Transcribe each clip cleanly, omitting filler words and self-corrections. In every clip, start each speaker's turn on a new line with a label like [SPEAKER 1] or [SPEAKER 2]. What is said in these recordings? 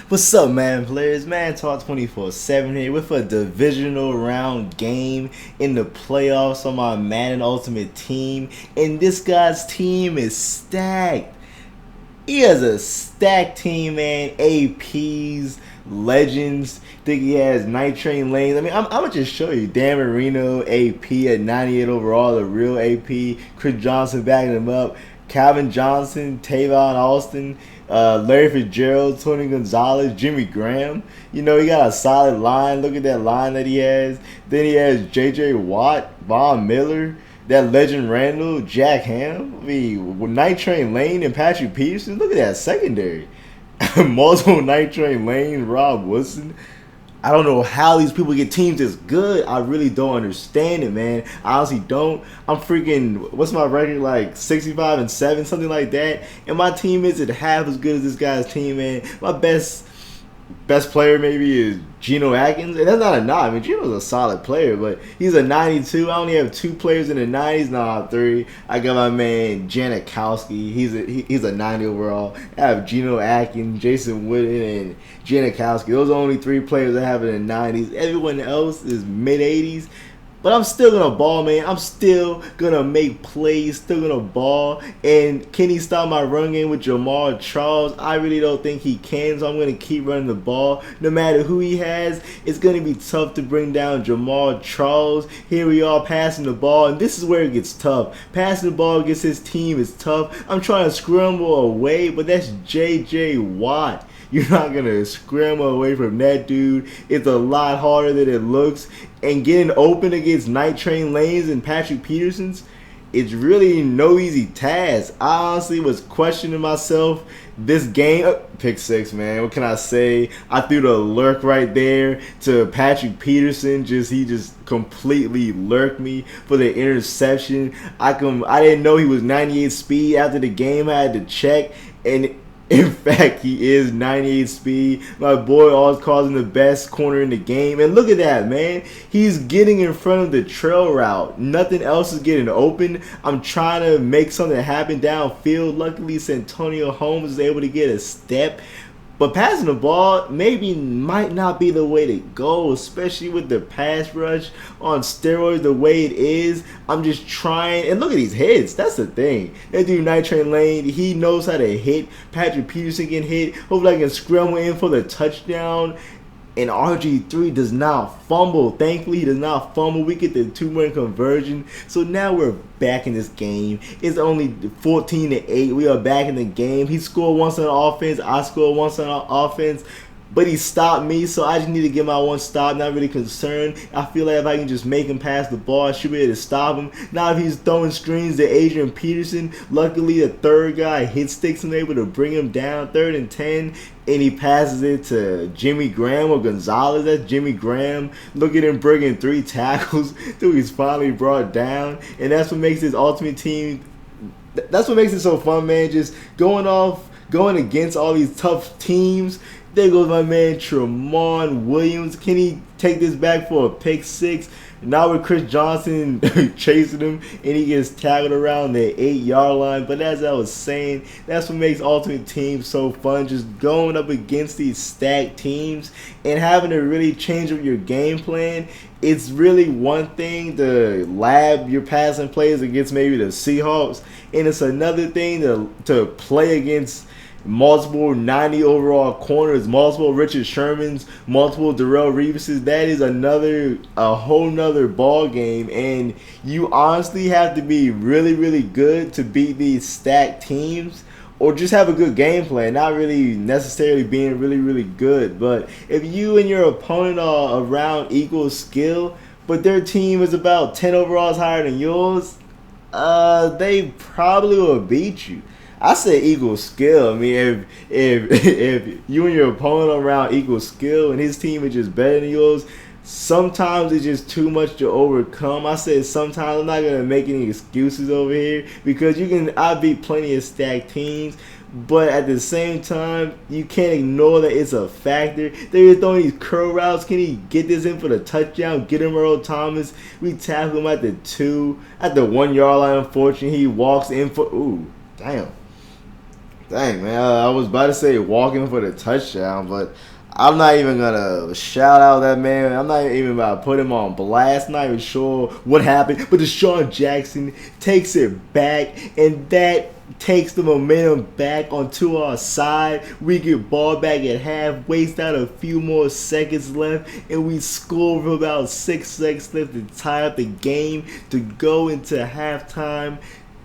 [SPEAKER 1] What's up, man, players? Man, Talk 24/7 here with a divisional round game in the playoffs on my Madden Ultimate team. And this guy's team is stacked. He has a stacked team, man. APs, legends. Think he has Night Train lanes. I mean, I'm gonna just show you. Dan Marino, AP at 98 overall, the real AP. Chris Johnson backing him up. Calvin Johnson, Tavon Austin, Larry Fitzgerald, Tony Gonzalez, Jimmy Graham. You know, he got a solid line. Look at that line that he has. Then he has J.J. Watt, Von Miller, that legend Randall, Jack Ham. I mean, with Night Train Lane and Patrick Peterson. Look at that secondary. Multiple Night Train Lane, Rob Woodson. I don't know how these people get teams this good. I really don't understand it, man. I honestly don't. I'm freaking, what's my record, like 65-7, something like that. And my team isn't half as good as this guy's team, man. My best player maybe is Geno Atkins, and that's not a knock. I mean, Geno's a solid player, but he's a 92. I only have two players in the 90s, nah, three. I got my man Janikowski. He's a 90 overall. I have Geno Atkins, Jason Witten, and Janikowski. Those are only three players I have in the 90s. Everyone else is mid 80s. But I'm still going to ball, man. I'm still going to make plays, still going to ball. And can he stop my run game with Jamal Charles? I really don't think he can, so I'm going to keep running the ball. No matter who he has, it's going to be tough to bring down Jamal Charles. Here we are passing the ball, and this is where it gets tough. Passing the ball against his team is tough. I'm trying to scramble away, but that's J.J. Watt. You're not going to scramble away from that dude. It's a lot harder than it looks. And getting open against Night Train Lanes and Patrick Peterson's, it's really no easy task. I honestly was questioning myself this game. Pick six, man. What can I say? I threw the lurk right there to Patrick Peterson. He just completely lurked me for the interception. I didn't know he was 98 speed after the game. I had to check, and in fact, he is 98 speed. My boy always calls him the best corner in the game. And look at that, man. He's getting in front of the trail route. Nothing else is getting open. I'm trying to make something happen downfield. Luckily, Santonio Holmes is able to get a step. But passing the ball might not be the way to go, especially with the pass rush on steroids the way it is. I'm just trying, and look at these hits. That's the thing. That dude Night Train Lane, he knows how to hit. Patrick Peterson can hit. Hopefully I can scramble in for the touchdown. And RG3 does not fumble. Thankfully, he does not fumble. We get the 2-point conversion. So now we're back in this game. It's only 14-8. We are back in the game. He scored once on offense. I scored once on offense. But he stopped me, so I just need to get my one stop. Not really concerned. I feel like if I can just make him pass the ball, I should be able to stop him. Now if he's throwing screens to Adrian Peterson, luckily the third guy hit sticks and able to bring him down. 3rd and 10, and he passes it to Jimmy Graham or Gonzalez. That's Jimmy Graham. Look at him bringing 3 tackles till he's finally brought down. And that's what makes this ultimate team. That's what makes it so fun, man. Just going against all these tough teams. There goes my man Tremont Williams. Can he take this back for a pick 6? Now with Chris Johnson chasing him, and he gets tackled around the 8-yard line. But as I was saying, that's what makes Ultimate Team so fun. Just going up against these stacked teams and having to really change up your game plan. It's really one thing to lab your passing plays against maybe the Seahawks, and it's another thing to play against multiple 90 overall corners, multiple Richard Shermans, multiple Darrell Reeveses. That is a whole nother ball game, and you honestly have to be really, really good to beat these stacked teams, or just have a good game plan, not really necessarily being really, really good. But if you and your opponent are around equal skill, but their team is about 10 overalls higher than yours, they probably will beat you. I say equal skill. I mean, if you and your opponent are around equal skill and his team is just better than yours, sometimes it's just too much to overcome. I said sometimes. I'm not gonna make any excuses over here, because I beat plenty of stacked teams. But at the same time, you can't ignore that it's a factor. They're throwing these curl routes. Can he get this in for the touchdown? Get him Earl Thomas. We tackle him at the 1 yard line. Unfortunately, he walks in for, ooh, damn. Dang, man. I was about to say walking for the touchdown, but I'm not even gonna shout out that man. I'm not even about to put him on blast. Not even sure what happened, but Deshaun Jackson takes it back, and that takes the momentum back onto our side. We get ball back at half, waste out a few more seconds left, and we score with about 6 seconds left to tie up the game to go into halftime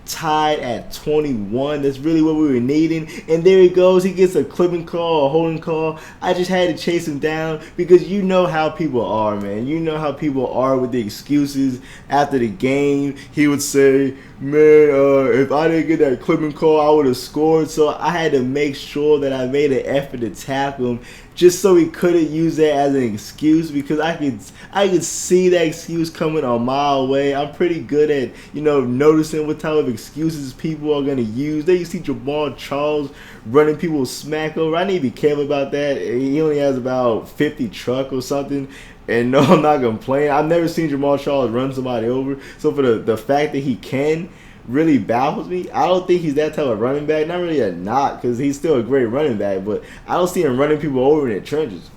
[SPEAKER 1] tied at 21. That's really what we were needing. And there he goes. He gets a clipping call, a holding call. I just had to chase him down because you know how people are, man. You know how people are with the excuses after the game. He would say, man, if I didn't get that clipping call, I would have scored. So I had to make sure that I made an effort to tackle him just so he couldn't use that as an excuse, because I could see that excuse coming a mile away. I'm pretty good at, noticing what type of excuses people are going to use. They used to see Jamal Charles running people smack over. I need to be careful about that. He only has about 50 truck or something. And no, I'm not complaining. I've never seen Jamal Charles run somebody over. So for the fact that he can really baffles me. I don't think he's that type of running back. Not really a knock, because he's still a great running back, but I don't see him running people over in the trenches.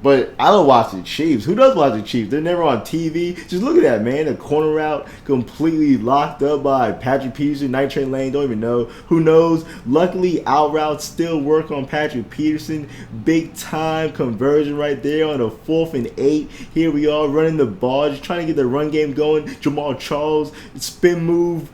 [SPEAKER 1] But I don't watch the Chiefs. Who does watch the Chiefs? They're never on TV. Just look at that, man. The corner route completely locked up by Patrick Peterson. Night Train Lane, don't even know. Who knows? Luckily, out routes still work on Patrick Peterson. Big time conversion right there on a 4th and 8. Here we are running the ball, just trying to get the run game going. Jamal Charles, spin move.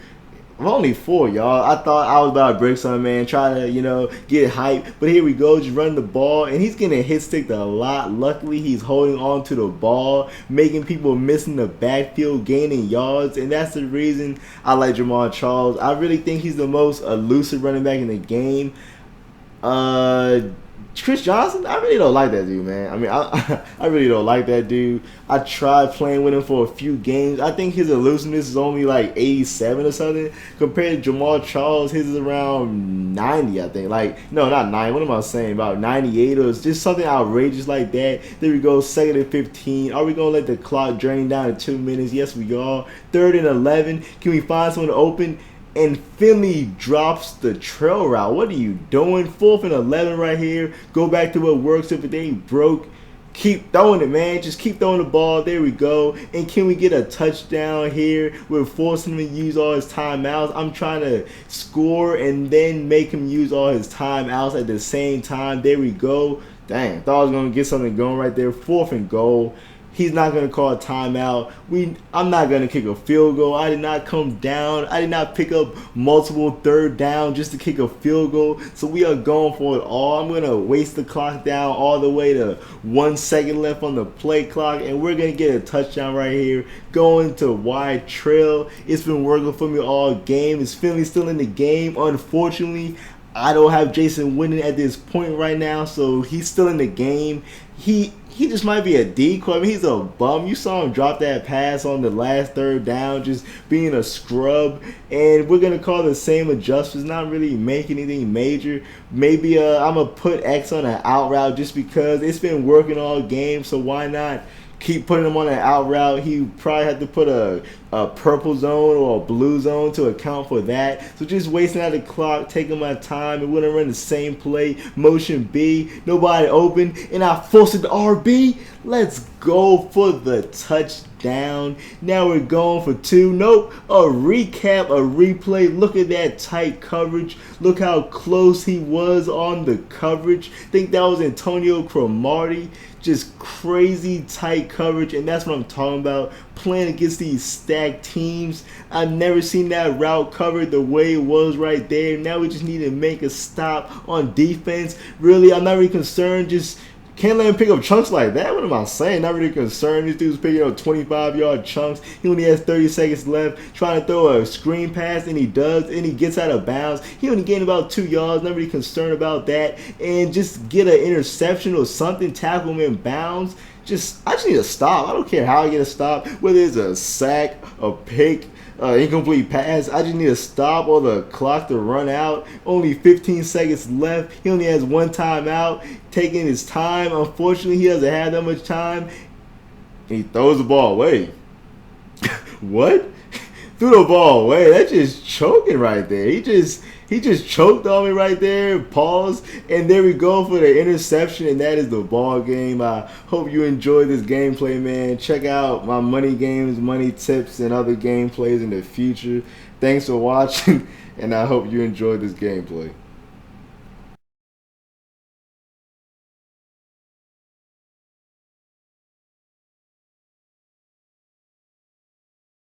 [SPEAKER 1] I'm only 4, y'all. I thought I was about to break something, man. Trying to, get hype. But here we go, just running the ball. And he's getting hit sticked a lot. Luckily, he's holding on to the ball, making people miss in the backfield, gaining yards. And that's the reason I like Jamal Charles. I really think he's the most elusive running back in the game. Chris Johnson, I really don't like that dude, man. I mean, I really don't like that dude. I tried playing with him for a few games. I think his elusiveness is only like 87 or something. Compared to Jamal Charles, his is around 90, I think. No, not 90. What am I saying? About 98 or just something outrageous like that. There we go, 2nd and 15. Are we going to let the clock drain down to 2 minutes? Yes, we are. 3rd and 11. Can we find someone open? And Finley drops the trail route. What are you doing? 4th and 11 right here. Go back to what works. If it ain't broke, keep throwing it, man. Just keep throwing the ball. There we go. And can we get a touchdown here? We're forcing him to use all his timeouts. I'm trying to score and then make him use all his timeouts at the same time. There we go. Dang, thought I was going to get something going right there. 4th and goal. He's not going to call a timeout. I'm not going to kick a field goal. I did not come down. I did not pick up multiple 3rd down just to kick a field goal. So we are going for it all. I'm going to waste the clock down all the way to 1 second left on the play clock. And we're going to get a touchdown right here. Going to wide trail. It's been working for me all game. Is Finley still in the game? Unfortunately, I don't have Jason winning at this point right now, so he's still in the game. He just might be a decoy. I mean, he's a bum. You saw him drop that pass on the last 3rd down, just being a scrub. And we're going to call the same adjustments, not really make anything major. Maybe I'm going to put X on an out route just because it's been working all game, so why not keep putting him on an out route? He probably had to put a purple zone or a blue zone to account for that. So just wasting out the clock, taking my time, and we're gonna run the same play. Motion B, nobody open, and I forced it to RB. Let's go for the touchdown. Now we're going for 2. Nope, a recap, a replay. Look at that tight coverage. Look how close he was on the coverage. Think that was Antonio Cromartie. Just crazy tight coverage, and that's what I'm talking about. Playing against these stacked teams. I've never seen that route covered the way it was right there. Now we just need to make a stop on defense. Really, I'm not really concerned. Just can't let him pick up chunks like that. What am I saying? Not really concerned. This dude's picking up 25-yard chunks. He only has 30 seconds left. Trying to throw a screen pass, and he does, and he gets out of bounds. He only gained about 2 yards. Not really concerned about that. And just get an interception or something. Tackle him in bounds. I just need a stop. I don't care how I get a stop. Whether it's a sack, a pick, incomplete pass. I just need a stop or the clock to run out. Only 15 seconds left. He only has 1 timeout. Taking his time. Unfortunately, he doesn't have that much time. And he throws the ball away. What? Threw the ball away. That's just choking right there. He He just choked on me right there. Pause. And there we go for the interception. And that is the ball game. I hope you enjoyed this gameplay, man. Check out my money games, money tips, and other gameplays in the future. Thanks for watching. And I hope you enjoyed this gameplay.